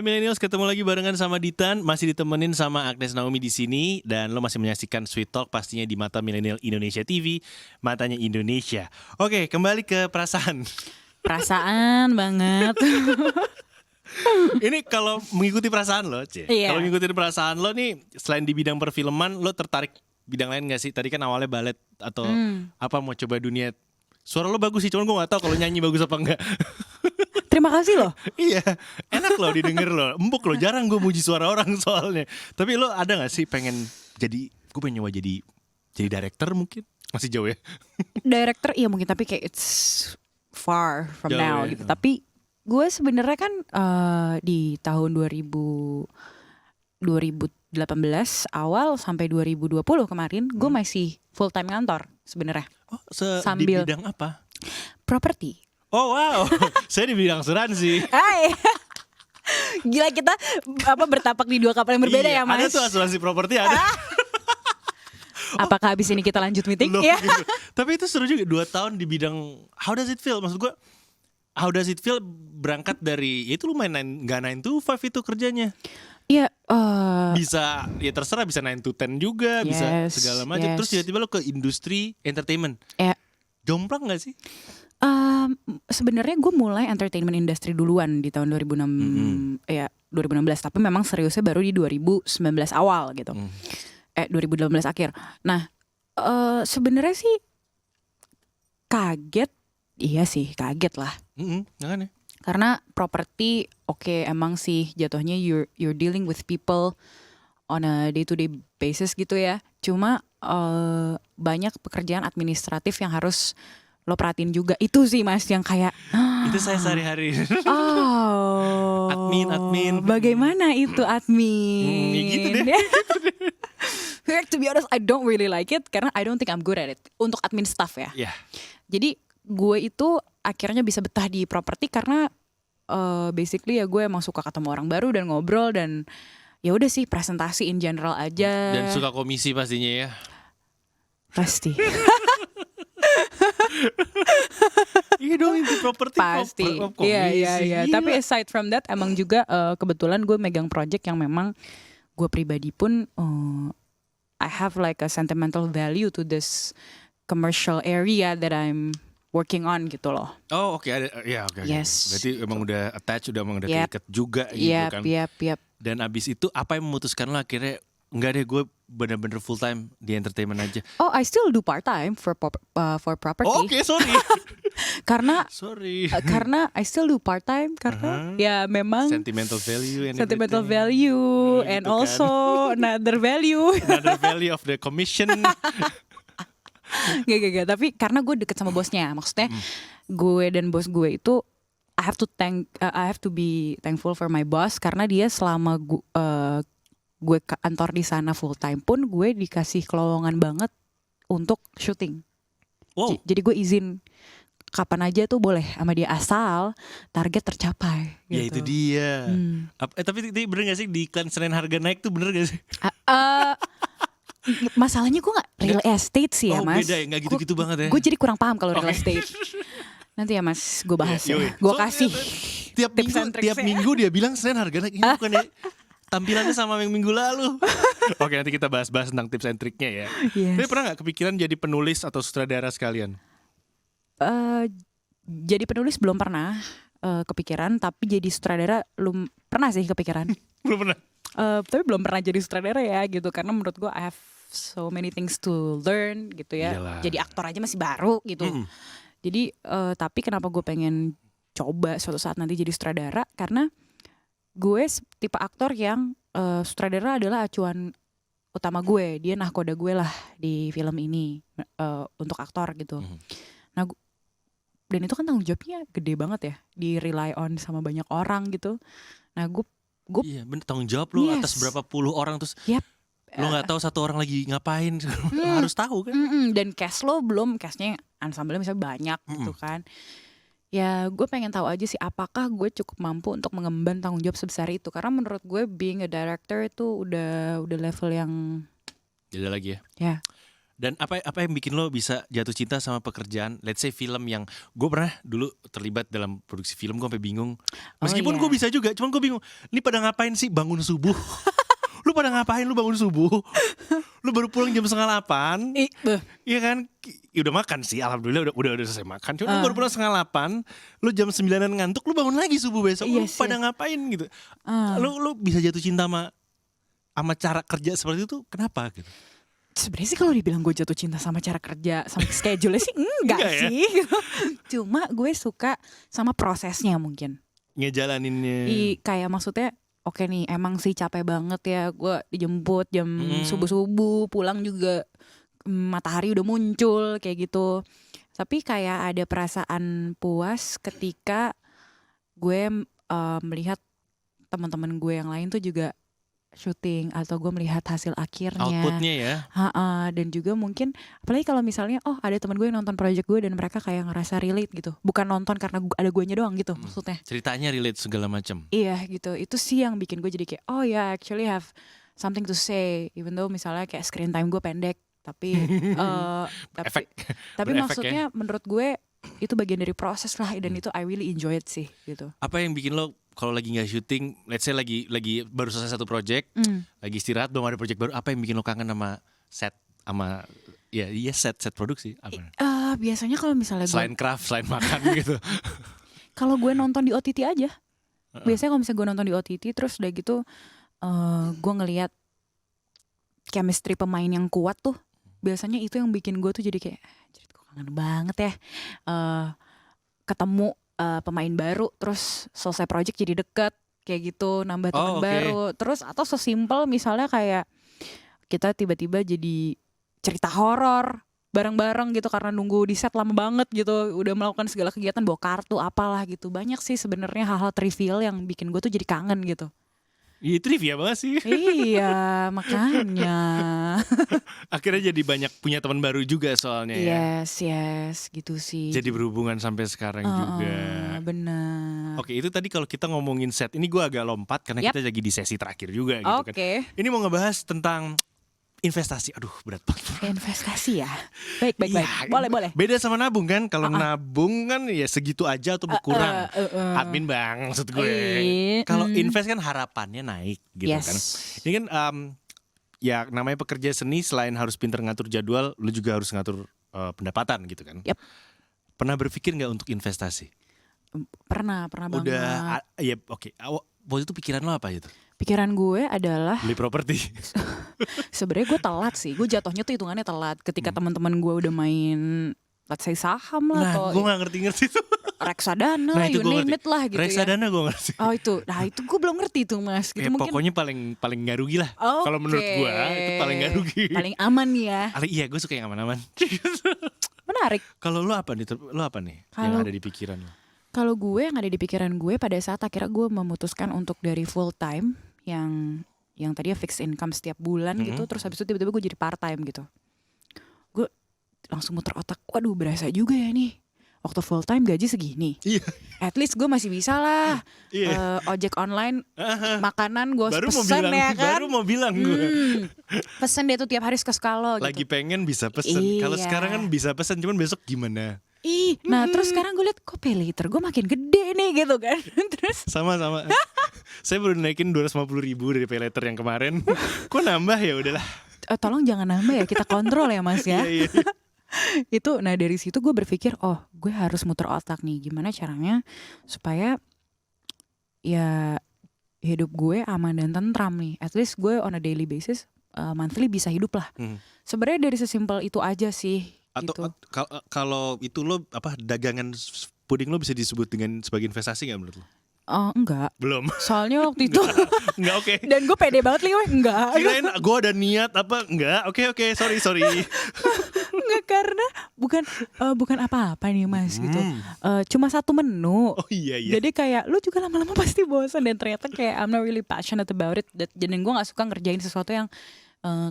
Hai Millennials, ketemu lagi barengan sama Ditan, masih ditemenin sama Agnes Naomi di sini dan lo masih menyaksikan Sweet Talk pastinya di Mata Millennial Indonesia TV, matanya Indonesia. Oke, kembali ke perasaan. Perasaan banget. Ini kalau mengikuti perasaan lo, Iya. Kalau mengikuti perasaan lo nih, selain di bidang perfilman, lo tertarik bidang lain gak sih? Tadi kan awalnya balet atau apa mau coba dunia. Suara lo bagus sih, cuman gue gak tahu kalau nyanyi bagus apa enggak. Terima kasih loh. Iya, enak loh didengar loh, empuk loh. Jarang gue muji suara orang soalnya. Tapi lo ada gak sih pengen jadi, gue pengen nyoba jadi director mungkin? Masih jauh ya? Director iya mungkin, tapi kayak it's far from Jauh now ya. gitu. Tapi gue sebenarnya kan di tahun 2018 awal sampai 2020 kemarin gue masih full time ngantor sebenarnya. Oh, di Sambil- bidang apa? Properti. Oh wow, saya di bidang asuransi. Hai. Gila kita bertapak di dua kapal yang berbeda Iya, ya Mas. ada tuh asuransi properti ada. Apakah habis ini kita lanjut meeting? Loh, Iya. gitu. Tapi itu seru juga 2 tahun di bidang. How does it feel? Maksud gue, how does it feel berangkat dari, ya itu lumayan gak 9 to 5 itu kerjanya. Iya. Bisa, ya terserah bisa 9 to 10 juga, bisa Yes, segala macam. yes. Terus tiba-tiba lo ke industri entertainment. Ya. Jomplang gak sih? Sebenarnya gue mulai entertainment industry duluan di tahun 2016 tapi memang seriusnya baru di 2019 awal gitu. 2018 akhir. Nah, sebenarnya sih kaget. Iya sih, kaget lah. Kan ya? Karena properti oke, emang sih jatuhnya you're dealing with people on a day to day basis gitu ya. Cuma banyak pekerjaan administratif yang harus lo perhatiin juga. Itu sih Mas yang kayak Itu saya sehari-hari. oh, Admin. bagaimana itu admin? Ya gitu deh. To be honest, I don't really like it karena I don't think I'm good at it untuk admin staff ya. Ya. Jadi gue itu akhirnya bisa betah di properti karena basically ya gue emang suka ketemu orang baru dan ngobrol dan ya udah sih presentasi in general aja. Dan suka komisi pastinya ya. Pasti. Iya dong, itu properti. Pasti. Iya. Tapi aside from that, emang juga kebetulan gue megang project yang memang gue pribadi pun I have like a sentimental value to this commercial area that I'm working on gitu loh. Oh oke, ada ya oke. Yes. Berarti emang udah attach, udah emang udah Yep. terikat juga gitu kan. Yep. Dan abis itu apa yang memutuskan lo akhirnya enggak deh, gue bener-bener full time di entertainment aja. Oh, I still do part time for property. Oh, oke, sorry. Karena Sorry. karena I still do part time karena ya memang Sentimental value and sentimental everything. value Gitu and kan. also another value. Another value of the commission. Gak. Tapi karena gue deket sama bosnya, maksudnya gue dan bos gue itu I have to be thankful for my boss karena dia selama gue kantor di sana full time pun gue dikasih kelowongan banget untuk syuting. Wow. Jadi gue izin kapan aja tuh boleh sama dia asal target tercapai. Ya gitu. itu dia. Tapi bener gak sih di iklan Senin harga naik tuh bener gak sih? Masalahnya gue gak real estate sih ya Oh, Mas. beda ya, gak gitu-gitu banget ya. Gue jadi kurang paham kalau real Oke. estate. Nanti ya Mas, gue bahas ya. Yoi. Gue So, kasih tiap tips and tricks tiap ya. minggu dia bilang Senin harga naik. Ini bukan ya tampilannya sama yang minggu lalu. Oke, nanti kita bahas-bahas tentang tips and triknya ya. Yes. Tapi pernah gak kepikiran jadi penulis atau sutradara sekalian? Jadi penulis belum pernah kepikiran, tapi jadi sutradara pernah sih kepikiran. Belum pernah. Tapi belum pernah jadi sutradara ya gitu, karena menurut gue I have so many things to learn gitu ya. Iyalah. Jadi aktor aja masih baru gitu. Jadi tapi kenapa gue pengen coba suatu saat nanti jadi sutradara, karena gue tipe aktor yang sutradara adalah acuan utama gue, dia nahkoda gue lah di film ini untuk aktor gitu. Nah, dan itu kan tanggung jawabnya gede banget ya, di rely on sama banyak orang gitu. Nah, gue Iya, bener, tanggung jawab lo Yes. atas berapa puluh orang terus. Yep. Lo nggak tahu satu orang lagi ngapain, lo harus tahu kan. Dan cast lo belum, castnya ensemble misalnya banyak gitu kan. Ya gue pengen tahu aja sih apakah gue cukup mampu untuk mengemban tanggung jawab sebesar itu. Karena menurut gue being a director itu udah level yang Beda lagi ya. ya. Dan apa yang bikin lo bisa jatuh cinta sama pekerjaan? Let's say film yang gue pernah dulu terlibat dalam produksi film, gue sampai bingung. Meskipun iya. gue bisa juga, cuman gue bingung. Ini pada ngapain sih bangun subuh? Lu pada ngapain lu bangun subuh? Lu baru pulang jam 7:30. Iya kan? Ya udah makan sih, alhamdulillah udah selesai makan. Cuma lu baru pulang 7:30, lu jam 9 ngantuk, lu bangun lagi subuh besok. Lu Yes, pada ngapain gitu? Lu bisa jatuh cinta sama cara kerja seperti itu kenapa gitu? Sebenarnya sih kalau dibilang gue jatuh cinta sama cara kerja, sama schedule-nya sih enggak Enggak ya? sih. Cuma gue suka sama prosesnya mungkin. Ngejalaninnya. Kayak maksudnya oke nih emang sih capek banget ya. Gue dijemput jam subuh-subuh, pulang juga matahari udah muncul kayak gitu. Tapi kayak ada perasaan puas ketika gue melihat teman-teman gue yang lain tuh juga syuting, atau gue melihat hasil akhirnya, Outputnya ya. dan juga mungkin apalagi kalau misalnya ada teman gue yang nonton project gue dan mereka kayak ngerasa relate gitu, bukan nonton karena ada guenya doang gitu maksudnya. Ceritanya relate segala macam. Iya gitu, itu sih yang bikin gue jadi kayak oh ya actually have something to say, even though misalnya kayak screen time gue pendek, tapi Efek. tapi Berefek maksudnya menurut gue itu bagian dari proses lah, dan itu I really enjoy it sih gitu. Apa yang bikin lo kalau lagi nggak syuting, let's say lagi baru selesai satu project, lagi istirahat belum ada project baru, apa yang bikin lo kangen sama set, sama set produksi apa? Biasanya kalau misalnya gue Selain craft, selain makan gitu. kalau gue nonton di OTT aja, biasanya kalau misalnya gue nonton di OTT terus udah gitu gue ngelihat chemistry pemain yang kuat tuh, biasanya itu yang bikin gue tuh jadi kayak jadi gue kangen banget ya ketemu pemain baru, terus selesai project jadi deket kayak gitu, nambah teman baru, terus atau sesimpel misalnya kayak kita tiba-tiba jadi cerita horor bareng-bareng gitu karena nunggu di set lama banget gitu, udah melakukan segala kegiatan bawa kartu apalah gitu. Banyak sih sebenarnya hal-hal trivial yang bikin gue tuh jadi kangen gitu. Iya trivia banget sih. Iya makanya. Akhirnya jadi banyak punya teman baru juga soalnya ya. Yes gitu sih. Jadi berhubungan sampai sekarang juga. Benar. Oke, itu tadi kalau kita ngomongin set, ini gue agak lompat karena kita lagi di sesi terakhir juga gitu kan. Ini mau ngebahas tentang investasi. Aduh, berat banget. Investasi ya. Baik. Ya, Boleh. Beda sama nabung kan. Kalau nabung kan ya segitu aja atau berkurang. Admin bang, maksud gue. Kalau invest kan harapannya naik gitu kan. Ini kan ya namanya pekerja seni, selain harus pintar ngatur jadwal, lu juga harus ngatur pendapatan gitu kan. Yep. Pernah berpikir nggak untuk investasi? Pernah banget. Udah, ya oke. Waktu itu pikiran lo apa itu? Pikiran gue adalah Beli properti. sebenarnya gue telat sih. Gue jatuhnya tuh hitungannya telat. Ketika teman-teman gue udah main let's say saham lah, atau gue gak ngerti itu. reksadana lah, you name it lah gitu reksadana ya. Gue ngerti. Oh itu gue belum ngerti tuh mas. Gitu, mungkin pokoknya paling gak rugi lah. Kalau menurut gue itu paling gak rugi. Paling aman ya. Iya, gue suka yang aman-aman. Menarik. Kalau lo apa nih? Yang ada di pikiran lo? Kalau gue yang ada di pikiran gue pada saat akhirnya gue memutuskan untuk dari full time yang tadinya fixed income setiap bulan gitu, terus habis itu tiba-tiba gue jadi part time gitu. Gue langsung muter otak, waduh berasa juga ya nih. Waktu full time gaji segini. Iya. At least gue masih bisa lah. Ojek online, makanan gue pesen ya kan. Baru mau bilang gue. Pesen deh tuh tiap hari suka-suka lo gitu. Lagi pengen bisa pesen. Kalau sekarang kan bisa pesen, cuman besok gimana? Nah terus sekarang gue liat kok pay later gue makin gede nih gitu kan. Terus sama saya baru naikin 250.000 dari pay later yang kemarin. Kok nambah ya udahlah. Tolong jangan nambah ya, kita kontrol ya mas ya. Iya. Itu nah dari situ gue berpikir gue harus muter otak nih gimana caranya supaya ya hidup gue aman dan tentram nih. At least gue on a daily basis monthly bisa hidup lah. Sebenarnya dari sesimpel itu aja sih. Atau gitu. Kalau itu lo dagangan puding lo bisa disebut dengan sebagai investasi nggak menurut lo? Enggak. Belum. Soalnya waktu itu enggak oke. Dan gue pede banget nih, enggak. Kirain gue ada niat apa enggak? Oke, sorry. Enggak, karena bukan apa-apa nih mas gitu. Cuma satu menu. Oh iya. Jadi kayak lu juga lama-lama pasti bosan, dan ternyata kayak I'm not really passionate about it. Dan gue nggak suka ngerjain sesuatu yang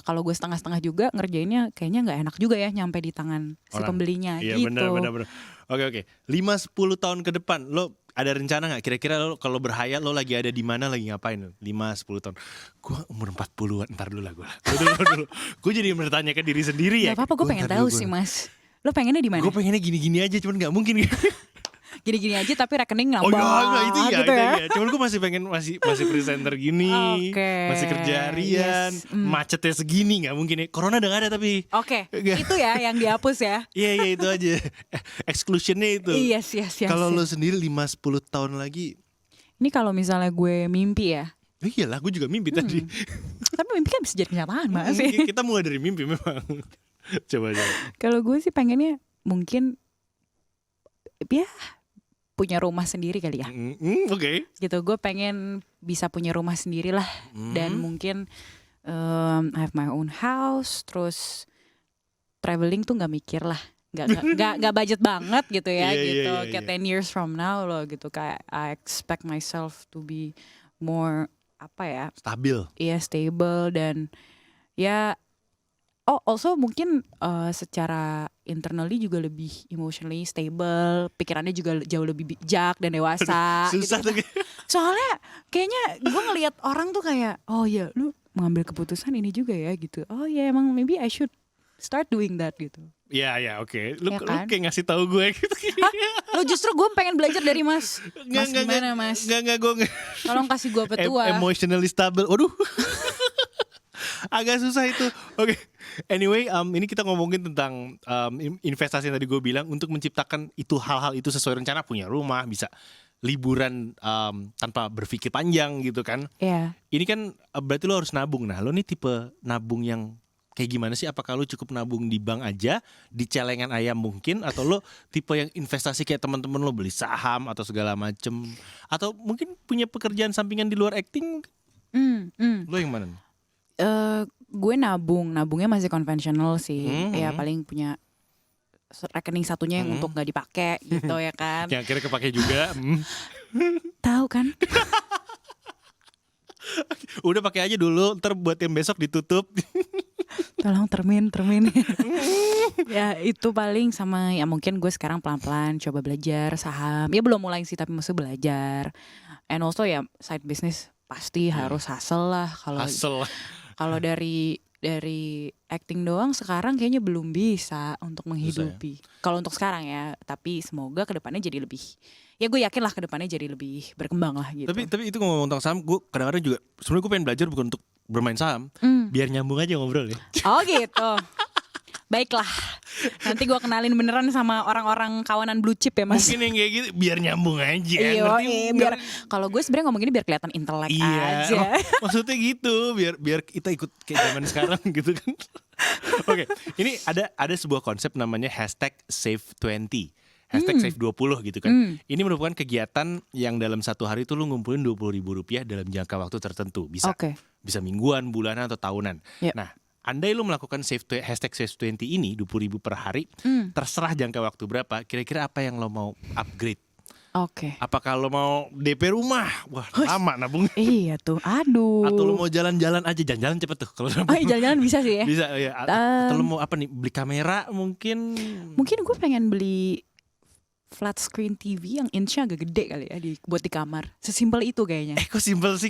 kalau gue setengah-setengah juga ngerjainnya kayaknya nggak enak juga ya nyampe di tangan si pembelinya Iya, gitu. benar. Oke. 5-10 tahun ke depan lo ada rencana nggak? Kira-kira lo kalau berhayal lo lagi ada di mana, lagi ngapain? 5-10 tahun. Gue umur 40-an, ntar dulu lah gue. Gue jadi bertanya ke diri sendiri ya. Gak apa-apa, gue pengen tahu sih Mas. Lo pengennya di mana? Gue pengennya gini-gini aja, cuman nggak mungkin. Gini-gini aja tapi rekening nambah. Oh iya, itu ya, gitu ya. Cuman gue masih pengen masih presenter gini, masih kerja harian, macetnya segini nggak mungkin ya. Corona udah gak ada tapi. Oke, itu ya yang dihapus ya. Iya itu aja. Exclusionnya itu. Iya. Kalau lo sendiri 5-10 tahun lagi. Ini kalau misalnya gue mimpi ya. Iyalah, gue juga mimpi tadi. Tapi mimpi kan bisa jadi kenyataan Mas. Kita mulai dari mimpi memang. Coba. Kalau gue sih pengennya mungkin ya punya rumah sendiri kali ya. Oke. Gitu, gue pengen bisa punya rumah sendiri lah. Dan mungkin I have my own house. Terus traveling tuh gak mikir lah. Gak budget banget gitu ya. Gitu. Kayak 10 years from now loh gitu. Kayak I expect myself to be more Stabil. Iya, stable dan ya. Oh, also mungkin secara internally juga lebih emotionally stable, pikirannya juga jauh lebih bijak dan dewasa. Susah gitu. tuh. Soalnya kayaknya gue ngelihat orang tuh kayak, oh ya lu mengambil keputusan ini juga ya gitu. Oh ya emang maybe I should start doing that gitu. Iya, oke. Lu kan? kayak ngasih tahu gue gitu. Lu justru gue pengen belajar dari Mas. Mas gimana Mas? Enggak, gue enggak. Tolong kasih gue petua. Emotionally stable. Waduh. Agak susah itu. Oke. Anyway, ini kita ngomongin tentang investasi yang tadi gue bilang untuk menciptakan itu hal-hal itu sesuai rencana, punya rumah, bisa liburan tanpa berpikir panjang gitu kan. Iya. Ini kan berarti lo harus nabung. Nah, lo nih tipe nabung yang kayak gimana sih? Apakah lo cukup nabung di bank aja, di celengan ayam mungkin, atau lo tipe yang investasi kayak teman-teman lo beli saham atau segala macem, atau mungkin punya pekerjaan sampingan di luar acting? Lo yang mana nih? Gue nabungnya masih konvensional sih. Ya paling punya rekening satunya yang untuk nggak dipakai gitu ya kan. Yang akhirnya kepake juga. Tahu kan? Udah pakai aja dulu, ntar buat yang besok ditutup. Tolong termin. Ya itu paling sama ya mungkin gue sekarang pelan-pelan coba belajar saham. Ya belum mulai sih tapi masih belajar. And also ya side business pasti harus hustle lah kalau dari acting doang sekarang kayaknya belum bisa untuk menghidupi. Kalau untuk sekarang ya, tapi semoga kedepannya jadi lebih. Ya gue yakin lah kedepannya jadi lebih berkembang lah gitu. Tapi itu ngomong tentang saham, gue kadang-kadang juga sebenarnya gue pengen belajar bukan untuk bermain saham, biar nyambung aja ngobrol ya. Oh gitu. Baiklah. Nanti gue kenalin beneran sama orang-orang kawanan blue chip ya Mas. Mungkin yang kayak gitu biar nyambung aja. Iya, biar kalau gue sebenarnya ngomonginnya biar kelihatan intelek aja. Maksudnya gitu, biar kita ikut kayak zaman sekarang gitu kan. Oke, ini ada sebuah konsep namanya #save20. #save20 gitu kan. Ini merupakan kegiatan yang dalam satu hari itu lu ngumpulin Rp20.000 dalam jangka waktu tertentu. Bisa mingguan, bulanan atau tahunan. Yep. Nah, andai lu melakukan #save20 ini 20.000 per hari, terserah jangka waktu berapa, kira-kira apa yang lo mau upgrade? Oke. Apakah lo mau DP rumah? Wah, lama nabung. Iya tuh, aduh. Atau lo mau jalan-jalan aja, jalan-jalan cepet tuh kalau nabung. Jalan-jalan bisa sih ya. Bisa ya. Atau lo mau apa nih? Beli kamera mungkin? Mungkin gue pengen beli flat screen TV yang inch-nya agak gede kali ya buat di kamar. Sesimpel itu kayaknya. Kok simpel sih?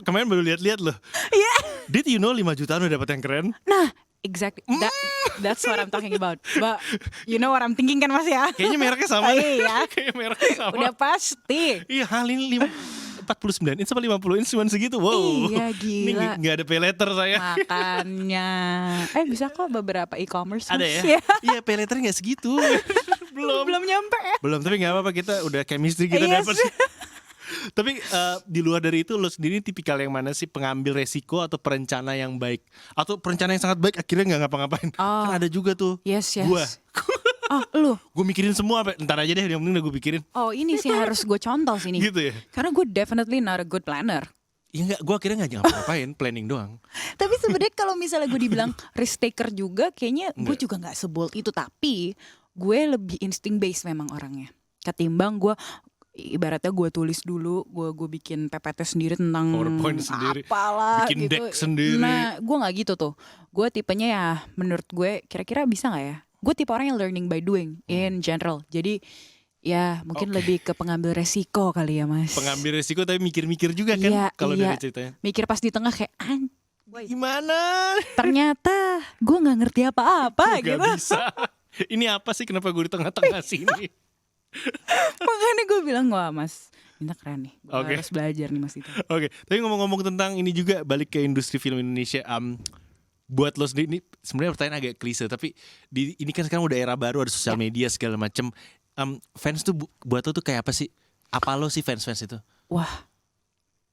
Kemarin baru lihat-lihat loh. Iya. Did you know 5 jutaan udah dapat yang keren? Nah, exactly. That's what I'm talking about. But you know what I'm thinking kan Mas ya? Kayaknya mereknya sama. Iya. Kayaknya mereknya sama. Udah pasti. Iya, hal ini 49 inch sama 50 inch cuma segitu. Wow. Iya, gila. Ini gak ada pay letter saya. Makanya. Bisa kok beberapa e-commerce. Ada ya? Iya, pay letter gak segitu. Belum nyampe ya. Belum, tapi gak apa-apa, kita udah chemistry kita dapat. Tapi di luar dari itu lo sendiri tipikal yang mana sih, pengambil resiko atau perencana yang baik? Atau perencana yang sangat baik akhirnya gak ngapa-ngapain? Kan ada juga tuh. Yes. Gua. Lu? Gue mikirin semua, ntar aja deh, yang penting udah gue pikirin. Oh ini sih harus gue contoh sini. Gitu ya? Karena gue definitely not a good planner. Ya enggak, gue akhirnya gak ngapa-ngapain, planning doang. Tapi sebenarnya kalau misalnya gue dibilang risk taker juga, kayaknya gue juga gak sebold itu. Tapi gue lebih instinct based memang orangnya. Ketimbang gue ibaratnya gue tulis dulu, gue bikin PPT sendiri tentang PowerPoint sendiri, apalah bikin gitu. deck sendiri. Nah, gue nggak gitu tuh. Gue tipenya ya, menurut gue kira-kira bisa nggak ya? Gue tipe orang yang learning by doing in general. Jadi ya mungkin lebih ke pengambil resiko kali ya, Mas. Pengambil resiko tapi mikir-mikir juga kan Iya, kalau iya. dari ceritanya. Mikir pas di tengah kayak Gimana? ternyata gue nggak ngerti apa-apa Gak gitu. bisa. Ini apa sih, kenapa gue di tengah-tengah sini? Makanya gue bilang, wah Mas, ini keren nih. Gue Oke. harus belajar nih Mas itu. Oke, tapi ngomong-ngomong tentang ini juga, balik ke industri film Indonesia. Buat lo sendiri, ini sebenarnya pertanyaan agak klise, tapi ini kan sekarang udah era baru, ada sosial media segala macem. Fans tuh buat lo tuh kayak apa sih? Apa lo sih fans itu? Wah,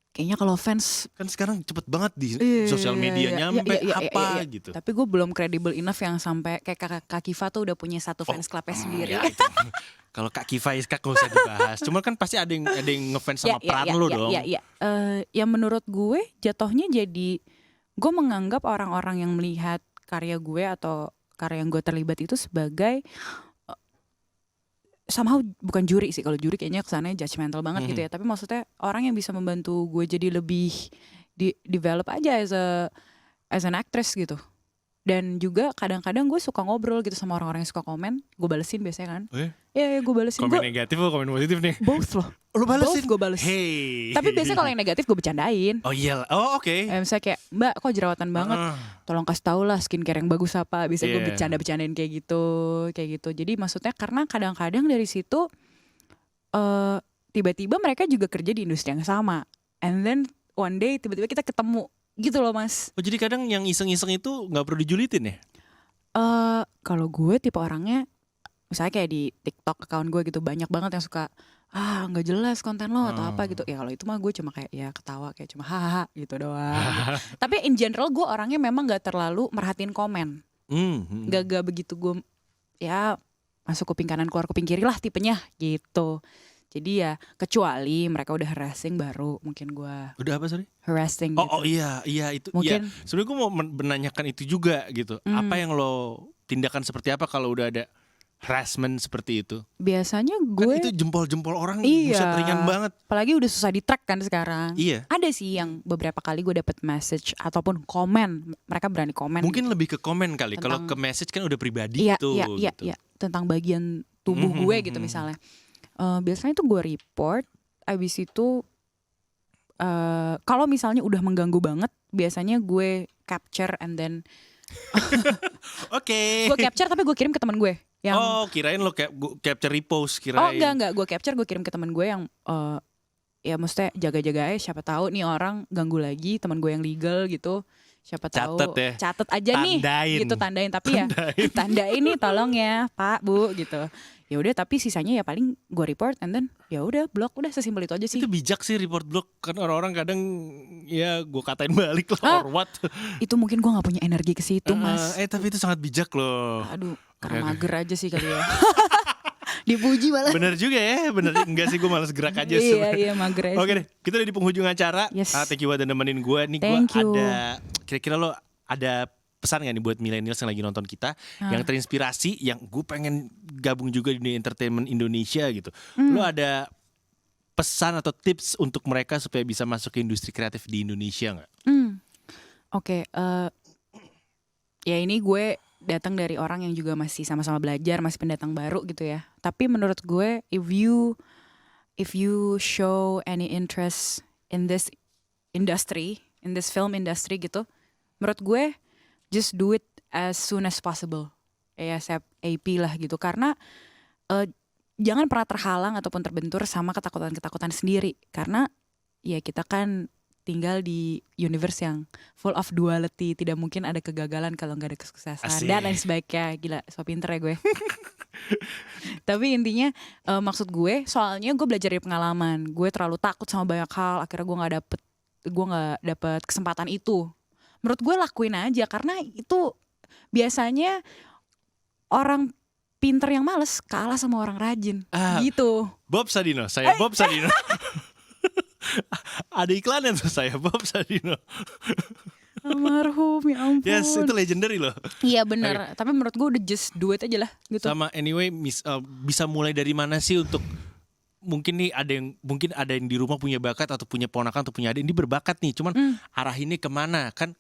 kayaknya kalau fans Kan sekarang cepet banget di sosial media iya, nyampe iya, apa iya. gitu. Tapi gue belum credible enough yang sampai kayak Kak Kiva tuh udah punya satu fans clubnya sendiri. Ya, itu. Kalau Kak Kiva Iskak gak usah dibahas. Cuma kan pasti ada yang ngefans sama peran lo dong. Iya. Ya menurut gue jatuhnya jadi gue menganggap orang-orang yang melihat karya gue atau karya yang gue terlibat itu sebagai somehow bukan juri sih. Kalau juri kayaknya kesannya judgmental banget gitu ya. Tapi maksudnya orang yang bisa membantu gue jadi lebih develop aja as an actress gitu. Dan juga kadang-kadang gue suka ngobrol gitu sama orang-orang yang suka komen. Gue balesin biasanya kan. Iya gue balesin. Komen negatif atau komen positif nih? Both loh. Lo balesin? Both gue bales. Hey. Tapi biasanya kalau yang negatif gue bercandain. Oh iya, oh oke. Misalnya kayak, Mbak kok jerawatan banget, tolong kasih tau lah skincare yang bagus apa. Bisa gue bercanda-bercandain kayak gitu. Jadi maksudnya karena kadang-kadang dari situ tiba-tiba mereka juga kerja di industri yang sama. And then one day tiba-tiba kita ketemu gitu loh Mas. Oh jadi kadang yang iseng-iseng itu gak perlu dijulitin ya? Kalau gue tipe orangnya, misalnya kayak di TikTok account gue gitu, banyak banget yang suka nggak jelas konten lo atau apa gitu. Ya kalau itu mah gue cuma kayak ya ketawa kayak cuma hahaha gitu doang. Gitu. Tapi in general gue orangnya memang nggak terlalu merhatiin komen. Gak begitu gue ya masuk kuping kanan keluar kuping kiri lah tipenya gitu. Jadi ya kecuali mereka udah harassing baru mungkin gue. Udah apa sorry? Harassing gitu. Oh iya itu. Mungkin. Ya, sebenarnya gue mau menanyakan itu juga gitu. Apa yang lo tindakan seperti apa kalau udah ada harassment seperti itu? Biasanya gue kan itu jempol-jempol orang buset ringan banget. Apalagi udah susah di-track kan sekarang. Iya. Ada sih yang beberapa kali gue dapet message ataupun komen. Mereka berani komen. Mungkin gitu. lebih ke komen kali. Kalau ke message kan udah pribadi iya, tuh. Iya, gitu. iya. Tentang bagian tubuh gue gitu misalnya. Biasanya tuh gue report. Abis itu kalau misalnya udah mengganggu banget, biasanya gue capture and then Oke. gue capture tapi gue kirim ke teman gue. Yang, kirain lo capture repost kirain. Oh enggak, gue capture gue kirim ke teman gue yang ya maksudnya jaga-jaga siapa tahu nih orang ganggu lagi teman gue yang legal gitu. Siapa tahu catet aja tandain. Nih gitu tandain tapi ya tandain nih tolong ya Pak Bu gitu. Ya udah tapi sisanya ya paling gue report and then ya udah blok, udah sesimpel itu aja sih. Itu bijak sih report blok, kan orang-orang kadang ya gue katain balik lah or what. Itu mungkin gue gak punya energi ke situ Mas. Tapi itu sangat bijak loh. Aduh karena mager aja sih kali ya. Dipuji malah. Bener juga ya, bener enggak sih gue malas gerak aja sebenernya. Iya mager aja. Oke deh, kita udah di penghujung acara. Yes. Thank you udah nemenin gue. Nih gue ada, kira-kira lo ada pesan gak nih buat millennials yang lagi nonton kita, yang terinspirasi, yang gue pengen gabung juga di dunia entertainment Indonesia gitu. Lo ada pesan atau tips untuk mereka supaya bisa masuk ke industri kreatif di Indonesia gak? Oke, ya ini gue datang dari orang yang juga masih sama-sama belajar, masih pendatang baru gitu ya. Tapi menurut gue, if you show any interest in this industry, in this film industry gitu, menurut gue just do it as soon as possible, ASAP lah gitu. Karena jangan pernah terhalang ataupun terbentur sama ketakutan-ketakutan sendiri. Karena ya kita kan tinggal di universe yang full of duality, tidak mungkin ada kegagalan kalau nggak ada kesuksesan dan lain sebagainya. Gila, so pinter ya gue. Tapi intinya maksud gue, soalnya gue belajar dari pengalaman. Gue terlalu takut sama banyak hal, akhirnya gue nggak dapet kesempatan itu. Menurut gue lakuin aja karena itu biasanya orang pinter yang males kalah sama orang rajin gitu. Bob Sadino, saya Bob Sadino. Ada iklannya tuh saya Bob Sadino. Almarhum ya ampun. Yes, itu legendary loh. Iya benar. Tapi menurut gue udah just do it aja lah gitu. Sama anyway bisa mulai dari mana sih untuk mungkin nih ada yang di rumah punya bakat atau punya ponakan atau punya adik ini berbakat nih, cuman arahinnya kemana kan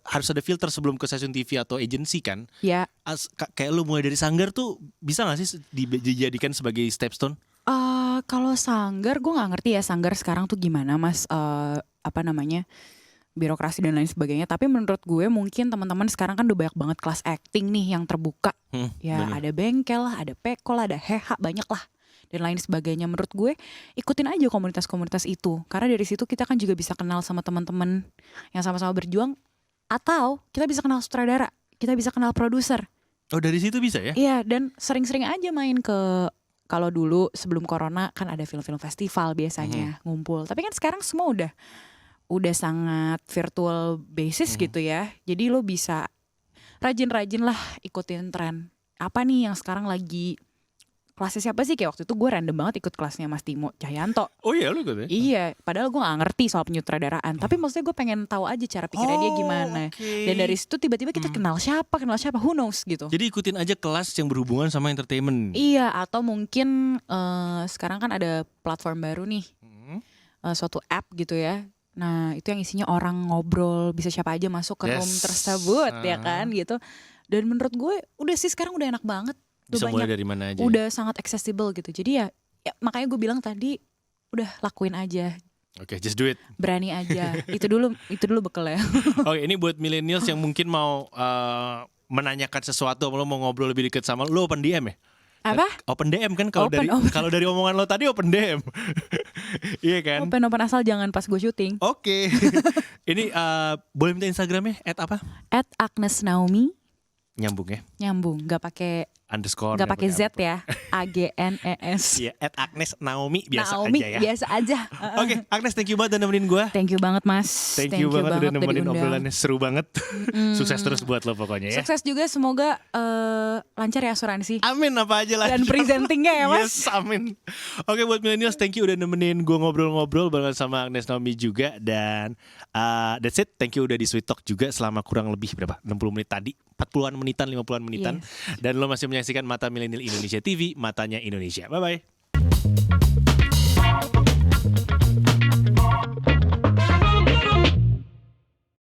harus ada filter sebelum ke stasiun TV atau agensi kan. Ya. Kayak lu mulai dari Sanggar tuh bisa nggak sih dijadikan sebagai stepstone? Kalau Sanggar gue nggak ngerti ya Sanggar sekarang tuh gimana Mas, birokrasi dan lain sebagainya. Tapi menurut gue mungkin teman-teman sekarang kan udah banyak banget kelas acting nih yang terbuka. Ya bener. Ada Bengkel lah, ada Pekol, ada Heha, banyak lah dan lain sebagainya. Menurut gue ikutin aja komunitas-komunitas itu, karena dari situ kita kan juga bisa kenal sama teman-teman yang sama-sama berjuang, atau kita bisa kenal sutradara, kita bisa kenal produser. Oh dari situ bisa ya? Iya, dan sering-sering aja main ke, kalau dulu sebelum corona kan ada film-film festival biasanya ngumpul. Tapi kan sekarang semua udah sangat virtual basis gitu ya. Jadi lo bisa rajin-rajin lah ikutin tren. Apa nih yang sekarang lagi, kelasnya siapa sih? Kayak waktu itu gue random banget ikut kelasnya Mas Timo Cahyanto. Oh iya lu gitu ya? Iya, padahal gue gak ngerti soal penyutradaraan. Tapi maksudnya gue pengen tahu aja cara pikirnya dia gimana. Dan dari situ tiba-tiba kita kenal siapa, who knows gitu. Jadi ikutin aja kelas yang berhubungan sama entertainment. Iya, atau mungkin sekarang kan ada platform baru nih, suatu app gitu ya. Nah itu yang isinya orang ngobrol, bisa siapa aja masuk ke room tersebut ya kan gitu. Dan menurut gue udah sih sekarang udah enak banget. Bisa mulai dari mana aja. Udah sangat accessible gitu. Jadi ya makanya gue bilang tadi udah lakuin aja. Oke, just do it. Berani aja. Itu dulu bekal ya. Oke, ini buat millennials yang mungkin mau menanyakan sesuatu, lo mau ngobrol lebih dekat sama lo, open DM ya? Apa? Open DM kan kalau dari omongan lo tadi open DM. Iya kan? Open asal jangan pas gue syuting. Oke. Ini boleh minta Instagramnya @apa? @agnesnaomi. Nyambung ya? Nyambung, nggak pakai underscore, nggak pakai Z ya. AGNES. Iya, @Agnes Naomi biasa Naomi, aja ya. Biasa aja. Oke, Agnes thank you banget udah nemenin gue. Thank you banget Mas. Thank you banget udah nemenin obrolannya, seru banget. Sukses terus buat lo pokoknya ya. Sukses juga, semoga lancar ya asuransi. Amin, apa aja lah. Dan presentingnya ya Mas. Yes, amin. Oke, buat millennials thank you udah nemenin gue ngobrol-ngobrol bareng sama Agnes Naomi juga. Dan that's it, thank you udah di Sweet Talk juga selama kurang lebih berapa? 60 menit tadi, 40-an menitan, 50-an menitan. Dan lo masih menyaksikan Mata Milenial Indonesia TV, matanya Indonesia. Bye-bye.